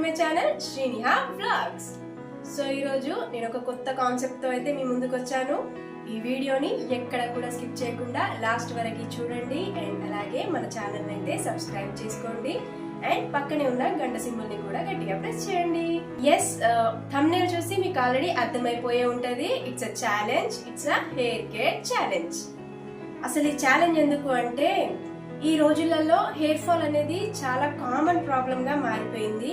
My channel Sriniha vlogs. So ఈరోజు నేను ఒక కొత్త కాన్సెప్ట్తో అయితే మీ ముందుకు వచ్చాను. ఈ వీడియోని ఎక్కడ కూడా స్కిప్ చేయకుండా లాస్ట్ వరకు చూడండి అండ్ అలాగే మన ఛానల్ అయితే సబ్స్క్రైబ్ చేసుకోండి అండ్ పక్కనే ఉన్న గంట సింబల్ ని కూడా గట్టిగా ప్రెస్ చేయండి. ఎస్, థంబ్నెయిల్ చూసి మీకు ఆల్రెడీ అర్థమైపోయే ఉంటది. It's a challenge, it's a hair care challenge. అసలు ఈ ఛాలెంజ్ ఎందుకు అంటే ఈ రోజులలో హెయిర్ ఫాల్ అనేది చాలా కామన్ ప్రాబ్లం గా మారిపోయింది.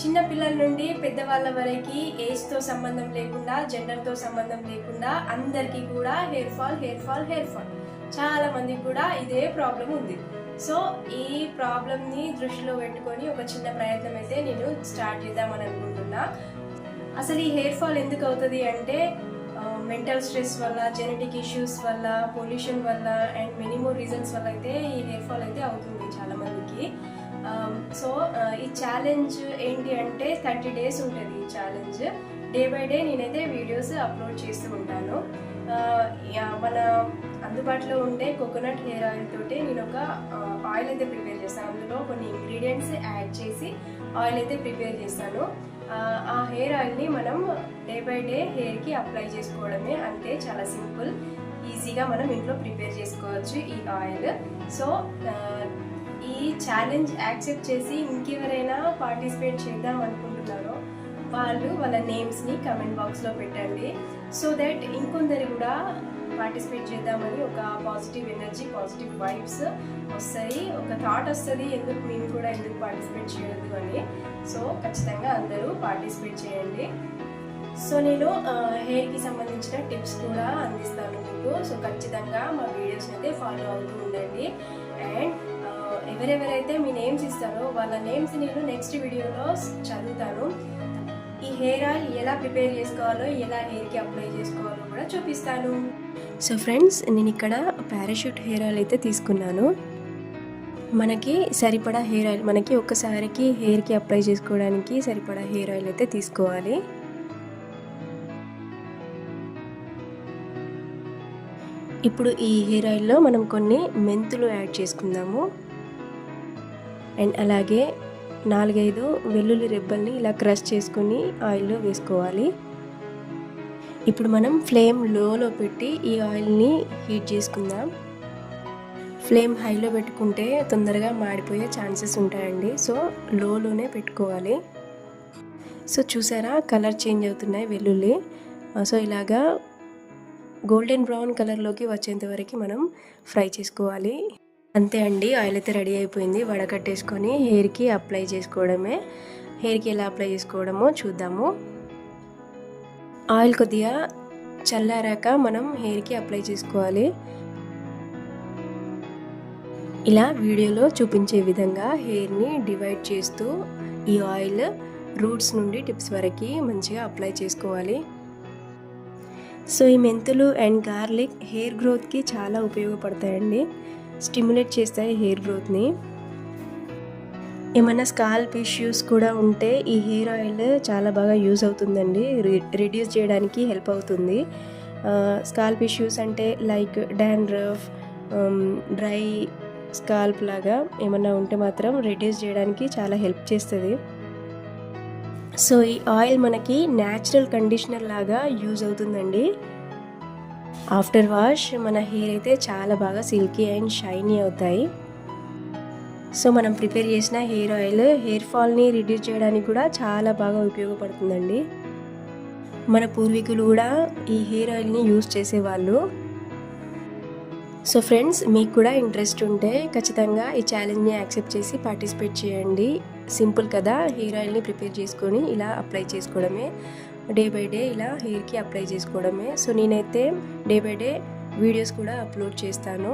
చిన్న పిల్లల నుండి పెద్దవాళ్ళ వరకు ఏజ్ తో సంబంధం లేకుండా, జెండర్ తో సంబంధం లేకుండా అందరికీ కూడా హెయిర్ ఫాల్ చాలా మందికి కూడా ఇదే ప్రాబ్లం ఉంది. సో ఈ ప్రాబ్లమ్ ని దృష్టిలో పెట్టుకొని ఒక చిన్న ప్రయత్నం అయితే నేను స్టార్ట్ చేద్దామని అనుకుంటున్నా. అసలు ఈ హెయిర్ ఫాల్ ఎందుకు అవుతుంది అంటే మెంటల్ స్ట్రెస్ వల్ల, జెనెటిక్ ఇష్యూస్ వల్ల, పొల్యూషన్ వల్ల అండ్ మెనీ మోర్ రీజన్స్ వల్ల అయితే ఈ హెయిర్ ఫాల్ అయితే అవుతుంది చాలా మందికి. సో ఈ ఛాలెంజ్ ఏంటి అంటే 30 days ఉంటుంది ఈ ఛాలెంజ్. డే బై డే నేనైతే వీడియోస్ అప్లోడ్ చేస్తూ ఉంటాను. మన అందుబాటులో ఉండే కోకోనట్ హెయిర్ ఆయిల్ తోటి నేను ఒక ఆయిల్ అయితే ప్రిపేర్ చేస్తాను. అందులో కొన్ని ఇంగ్రీడియంట్స్ యాడ్ చేసి ఆయిల్ అయితే ప్రిపేర్ చేస్తాను. ఆ హెయిర్ ఆయిల్ని మనం డే బై డే హెయిర్కి అప్లై చేసుకోవడమే. అంటే చాలా సింపుల్, ఈజీగా మనం ఇంట్లో ప్రిపేర్ చేసుకోవచ్చు ఈ ఆయిల్. సో ఈ ఛాలెంజ్ యాక్సెప్ట్ చేసి ఇంకెవరైనా పార్టిసిపేట్ చేద్దాం అనుకుంటున్నారో వాళ్ళు వాళ్ళ నేమ్స్ని కమెంట్ బాక్స్లో పెట్టండి. సో దట్ ఇంకొందరు కూడా పార్టిసిపేట్ చేద్దామని ఒక పాజిటివ్ ఎనర్జీ, పాజిటివ్ వైబ్స్ వస్తాయి, ఒక థాట్ వస్తుంది మేము కూడా ఎందుకు పార్టిసిపేట్ చేయొద్దు అని. సో ఖచ్చితంగా అందరూ పార్టిసిపేట్ చేయండి. సో నేను హెయిర్కి సంబంధించిన టిప్స్ కూడా అందిస్తాను మీకు. సో ఖచ్చితంగా మా వీడియోస్ అయితే ఫాలో అవుతూ ఉండండి. అండ్ ఎవరెవరైతే మీ నేమ్స్ ఇస్తారో వాళ్ళ నేమ్స్ నేను నెక్స్ట్ వీడియోలో చదువుతాను. ఈ హెయిర్ ఆయిల్ ఎలా ప్రిపేర్ చేసుకోవాలో, ఎలా హెయిర్కి అప్లై చేసుకోవాలో కూడా చూపిస్తాను. సో ఫ్రెండ్స్, నేను ఇక్కడ పారాషూట్ హెయిర్ ఆయిల్ అయితే తీసుకున్నాను. మనకి సరిపడా హెయిర్ ఆయిల్, మనకి ఒక్కసారికి హెయిర్కి అప్లై చేసుకోవడానికి సరిపడా హెయిర్ ఆయిల్ అయితే తీసుకోవాలి. ఇప్పుడు ఈ హెయిర్ ఆయిల్లో మనం కొన్ని మెంతులు యాడ్ చేసుకుందాము. అండ్ అలాగే 4-5 వెల్లుల్లి రెబ్బల్ని ఇలా క్రష్ చేసుకొని ఆయిల్లో వేసుకోవాలి. ఇప్పుడు మనం ఫ్లేమ్ లోలో పెట్టి ఈ ఆయిల్ని హీట్ చేసుకుందాం. ఫ్లేమ్ హైలో పెట్టుకుంటే తొందరగా మాడిపోయే ఛాన్సెస్ ఉంటాయండి. సో లోలోనే పెట్టుకోవాలి. సో చూసారా, కలర్ చేంజ్ అవుతున్నాయి వెల్లుల్లి. సో ఇలాగా గోల్డెన్ బ్రౌన్ కలర్లోకి వచ్చేంత వరకు మనం ఫ్రై చేసుకోవాలి. అంతే అండి, ఆయిల్ అయితే రెడీ అయిపోయింది. వడకట్టేసుకొని హెయిర్కి అప్లై చేసుకోవడమే. హెయిర్కి ఎలా అప్లై చేసుకోవడమో చూద్దాము. ఆయిల్ కొద్దిగా చల్లారాక మనం హెయిర్కి అప్లై చేసుకోవాలి. ఇలా వీడియోలో చూపించే విధంగా హెయిర్ని డివైడ్ చేస్తూ ఈ ఆయిల్ రూట్స్ నుండి టిప్స్ వరకు మంచిగా అప్లై చేసుకోవాలి. సో ఈ మెంతులు అండ్ గార్లిక్ హెయిర్ గ్రోత్కి చాలా ఉపయోగపడతాయండి. స్టిమ్యులేట్ చేస్తాయి హెయిర్ గ్రోత్ని. ఏమైనా స్కాల్ప్ ఇష్యూస్ కూడా ఉంటే ఈ హెయిర్ ఆయిల్ చాలా బాగా యూజ్ అవుతుందండి. రిడ్యూస్ చేయడానికి హెల్ప్ అవుతుంది. స్కాల్ప్ ఇష్యూస్ అంటే లైక్ డాండ్రఫ్, డ్రై స్కాల్ప్ లాగా ఏమన్నా ఉంటే మాత్రం రిడ్యూస్ చేయడానికి చాలా హెల్ప్ చేస్తుంది. సో ఈ ఆయిల్ మనకి న్యాచురల్ కండిషనర్ లాగా యూజ్ అవుతుందండి. ఆఫ్టర్ వాష్ మన హెయిర్ అయితే చాలా బాగా సిల్కీ అండ్ షైనీ అవుతాయి. సో మనం ప్రిపేర్ చేసిన హెయిర్ ఆయిల్ హెయిర్ ఫాల్ని రిడ్యూస్ చేయడానికి కూడా చాలా బాగా ఉపయోగపడుతుందండి. మన పూర్వీకులు కూడా ఈ హెయిర్ ఆయిల్ని యూజ్ చేసేవాళ్ళు. సో ఫ్రెండ్స్, మీకు కూడా ఇంట్రెస్ట్ ఉంటే ఖచ్చితంగా ఈ ఛాలెంజ్ని యాక్సెప్ట్ చేసి పార్టిసిపేట్ చేయండి. సింపుల్ కదా, హెయిర్ ఆయిల్ని ప్రిపేర్ చేసుకొని ఇలా అప్లై చేసుకోవడమే. డే బై డే ఇలా హెయిర్కి అప్లై చేసుకోవడమే. సో నేనైతే డే బై డే వీడియోస్ కూడా అప్లోడ్ చేస్తాను.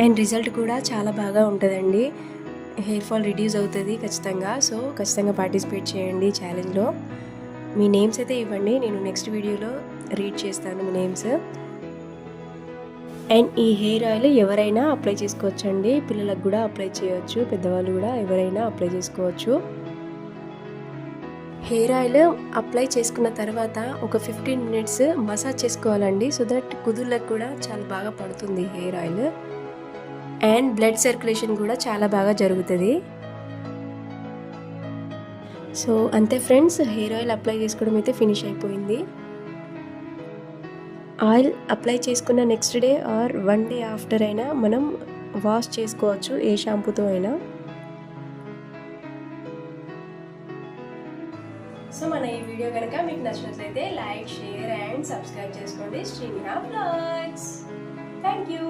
అండ్ రిజల్ట్ కూడా చాలా బాగా ఉంటుందండి. హెయిర్ ఫాల్ రిడ్యూస్ అవుతుంది ఖచ్చితంగా. సో ఖచ్చితంగా పార్టిసిపేట్ చేయండి ఛాలెంజ్లో. మీ నేమ్స్ అయితే ఇవ్వండి, నేను నెక్స్ట్ వీడియోలో రీడ్ చేస్తాను మీ నేమ్స్. అండ్ ఈ హెయిర్ ఆయిల్ ఎవరైనా అప్లై చేసుకోవచ్చండి. పిల్లలకు కూడా అప్లై చేయవచ్చు, పెద్దవాళ్ళు కూడా ఎవరైనా అప్లై చేసుకోవచ్చు. హెయిర్ ఆయిల్ అప్లై చేసుకున్న తర్వాత ఒక 15 minutes మసాజ్ చేసుకోవాలండి. సో దట్ కుదుళ్ళకు కూడా చాలా బాగా పడుతుంది hair oil. And blood circulation కూడా చాలా బాగా జరుగుతుంది. సో అంతే ఫ్రెండ్స్, హెయిర్ ఆయిల్ అప్లై చేసుకోవడం అయితే ఫినిష్ అయిపోయింది. ఆయిల్ అప్లై చేసుకున్న next day or 1 day after అయినా మనం వాష్ చేసుకోవచ్చు, ఏ షాంపూతో అయినా. సో మన ఈ వీడియో కనుక మీకు నచ్చినట్లయితే లైక్, షేర్ అండ్ సబ్స్క్రైబ్ చేసుకోండి శ్రీనిహా వ్లాగ్స్. Thank you.